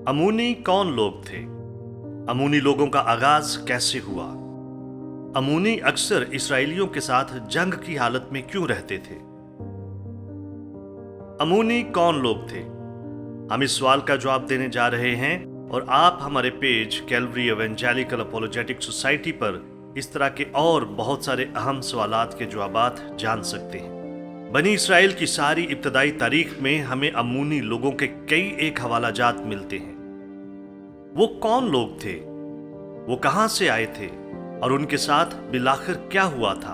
अमूनी कौन लोग थे? अमूनी लोगों का आगाज कैसे हुआ? अमूनी अक्सर इसराइलियों के साथ जंग की हालत में क्यों रहते थे? अमूनी कौन लोग थे? हम इस सवाल का जवाब देने जा रहे हैं और आप हमारे page Calvary evangelical apologetic society पर इस तरह के और बहुत सारे अहम सवालात के जवाबात जान सकते हैं। बनी इसराइल की सारी इब्तदाई तारीख में हमें अमूनी लोगों के कई एक हवालाजात मिलते हैं। वो कौन लोग थे? वो कहां से आए थे और उनके साथ बिलाखिर क्या हुआ था?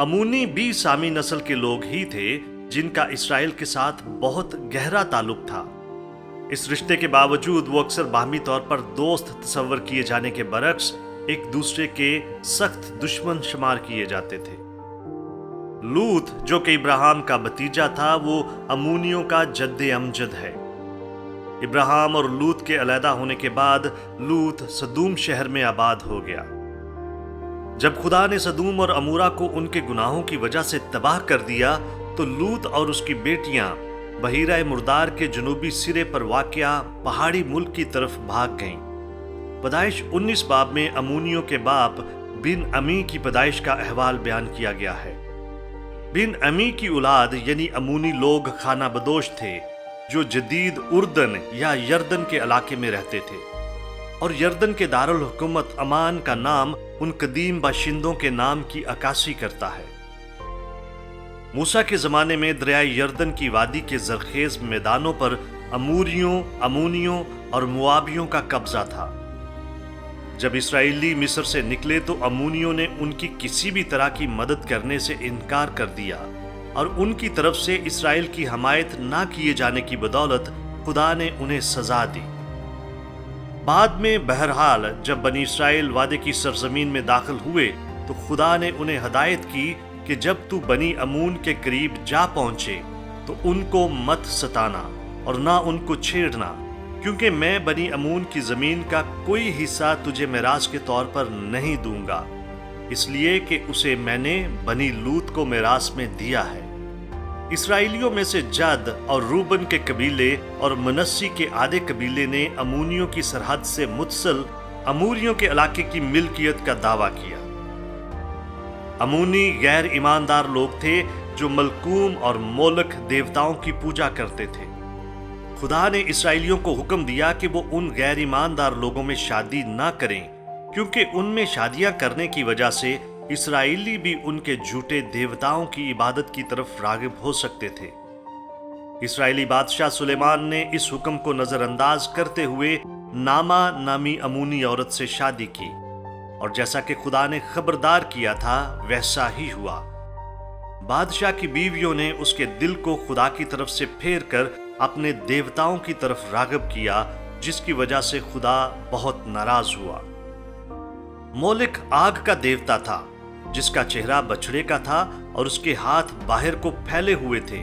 अमूनी भी सामी नस्ल के लोग ही थे जिनका इसराइल के साथ बहुत गहरा ताल्लुक था। इस रिश्ते के बावजूद वो अक्सर बाहमी तौर पर दोस्त तस्वर किए जाने के बरक्स एक दूसरे के सख्त दुश्मन शुमार किए जाते थे। लूत जो कि इब्राहिम का भतीजा था, वो अमूनियों का जद्दे अमजद है। इब्राहिम और लूत के अलहदा होने के बाद लूत सदूम शहर में आबाद हो गया। जब खुदा ने सदूम और अमूरा को उनके गुनाहों की वजह से तबाह कर दिया तो लूत और उसकी बेटियां बहीरा मुर्दार के जनूबी सिरे पर वाक़या पहाड़ी मुल्क की तरफ भाग गईं। पैदाइश 19 बाब में अमूनियों के बाप बिन अमी की पैदाइश का अहवाल बयान किया गया है। बिन अमी की औलाद यानी अमूनी लोग खाना बदोश थे जो जदीद उर्दन या यर्दन के इलाके में रहते थे, और यर्दन के दारुल हुकूमत अमान का नाम उन कदीम बाशिंदों के नाम की अक्कासी करता है। मूसा के जमाने में दरियाए यर्दन की वादी के जरखेज मैदानों पर अमूरियों, अमूनियों और मुआबियों का कब्जा था। जब इसराइली मिस्र से निकले तो अमूनियों ने उनकी किसी भी तरह की मदद करने से इनकार कर दिया और उनकी तरफ से इसराइल की हमायत ना किए जाने की बदौलत खुदा ने उन्हें सजा दी। बाद में बहरहाल जब बनी इसराइल वादे की सरजमीन में दाखिल हुए तो खुदा ने उन्हें हदायत की कि जब तू बनी अमून के करीब जा पहुंचे तो उनको मत सताना और ना उनको छेड़ना, क्योंकि मैं बनी अमून की जमीन का कोई हिस्सा तुझे मिरास के तौर पर नहीं दूंगा, इसलिए कि उसे मैंने बनी लूत को मिरास में दिया है। इसराइलियों में से जद और रूबन के कबीले और मनस्सी के आधे कबीले ने अमूनियों की सरहद से मुत्सल अमूरियों के इलाके की मिल्कियत का दावा किया। अमूनी गैर ईमानदार लोग थे जो मलकूम और मोलक देवताओं की पूजा करते थे। खुदा ने इसराइलियों को हुक्म दिया कि वो उन गैर ईमानदार लोगों में शादी ना करें, क्योंकि उनमें शादियां करने की वजह से इसराइली भी उनके झूठे देवताओं की इबादत की तरफ रागिब हो सकते थे। इसराइली बादशाह सुलेमान ने इस हुक्म को नजरअंदाज करते हुए नामा नामी अमूनी औरत से शादी की, और जैसा कि खुदा ने खबरदार किया था वैसा ही हुआ। बादशाह की बीवियों ने उसके दिल को खुदा की तरफ से फेर कर अपने देवताओं की तरफ राग़िब किया, जिसकी वजह से खुदा बहुत नाराज हुआ। मोलिक आग का देवता था जिसका चेहरा बछड़े का था और उसके हाथ बाहर को फैले हुए थे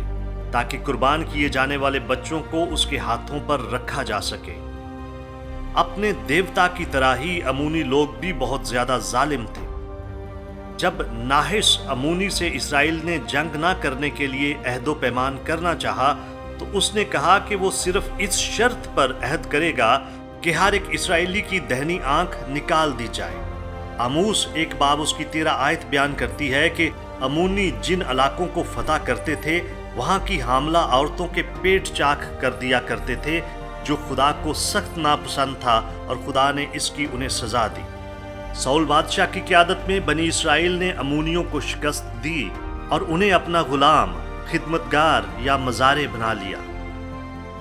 ताकि कुर्बान किए जाने वाले बच्चों को उसके हाथों पर रखा जा सके। अपने देवता की तरह ही अमूनी लोग भी बहुत ज्यादा जालिम थे। जब नाहिश अमूनी से इसराइल ने जंग ना करने के लिए अहदो पैमान करना चाहा तो उसने कहा कि वो सिर्फ इस शर्त पर अहद करेगा कि हर एक इसराइली की दहनी आंख निकाल दी जाए। आमूस 1 बाब उसकी 13 आयत बयान करती है कि अमूनी जिन इलाकों को फतह करते थे वहां की हामला औरतों के पेट चाक कर दिया करते थे, जो खुदा को सख्त नापसंद था, और खुदा ने इसकी उन्हें सजा दी। सौल बादशाह की क़यादत में बनी इसराइल ने अमूनियों को शिकस्त दी और उन्हें अपना गुलाम, खिदमतगार या मज़ारे बना लिया।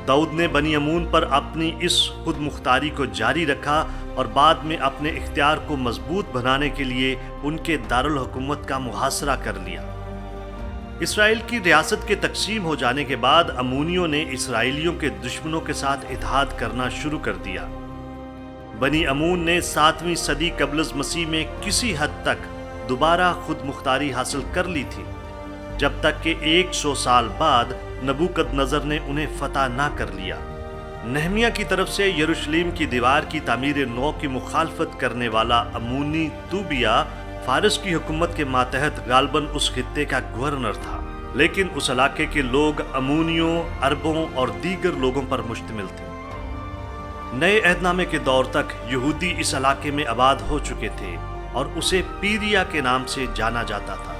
दाऊद ने बनी अमून पर अपनी इस खुद मुख्तारी को जारी रखा और बाद में अपने इख्तियार को मजबूत बनाने के लिए उनके दारुल हुकूमत का मुहासरा कर लिया। इसराइल की रियासत के तकसीम हो जाने के बाद अमूनियों ने इसराइलियों के दुश्मनों के साथ इत्तेहाद करना शुरू कर दिया। बनी अमून ने 7वीं सदी कबल मसीह में किसी हद तक दोबारा खुद मुख्तारी हासिल कर ली थी, जब तक कि 100 साल बाद नबूकदनजर ने उन्हें फतह ना कर लिया। नहमिया की तरफ से यरूशलेम की दीवार की तामीर नौ की मुखालफत करने वाला अमूनी तूबिया फारस की हुकूमत के मातहत गालबन उस खित्ते का गवर्नर था, लेकिन उस इलाके के लोग अमूनियों, अरबों और दीगर लोगों पर मुश्तमिल थे। नए अहदनामे के दौर तक यहूदी इस इलाके में आबाद हो चुके थे और उसे पीरिया के नाम से जाना जाता था।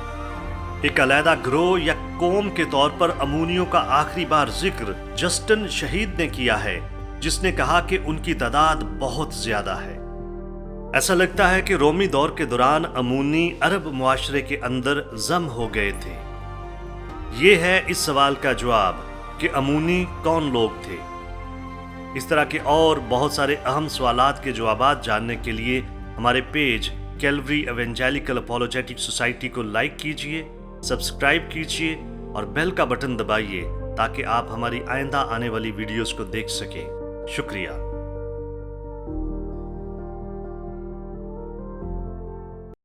एक अलहदा ग्रोह या कौम के तौर पर अमूनियों का आखिरी बार जिक्र जस्टिन शहीद ने किया है, जिसने कहा कि उनकी तादाद बहुत ज्यादा है। ऐसा लगता है कि रोमी दौर के दौरान अमूनी अरब मुआशरे के अंदर जम हो गए थे। ये है इस सवाल का जवाब कि अमूनी कौन लोग थे। इस तरह के और बहुत सारे अहम सवालात के जवाबात जानने के लिए हमारे page Calvary evangelical apologetic society को लाइक कीजिए, सब्सक्राइब कीजिए और बेल का बटन दबाइए ताकि आप हमारी आइंदा आने वाली वीडियोस को देख सकें। शुक्रिया।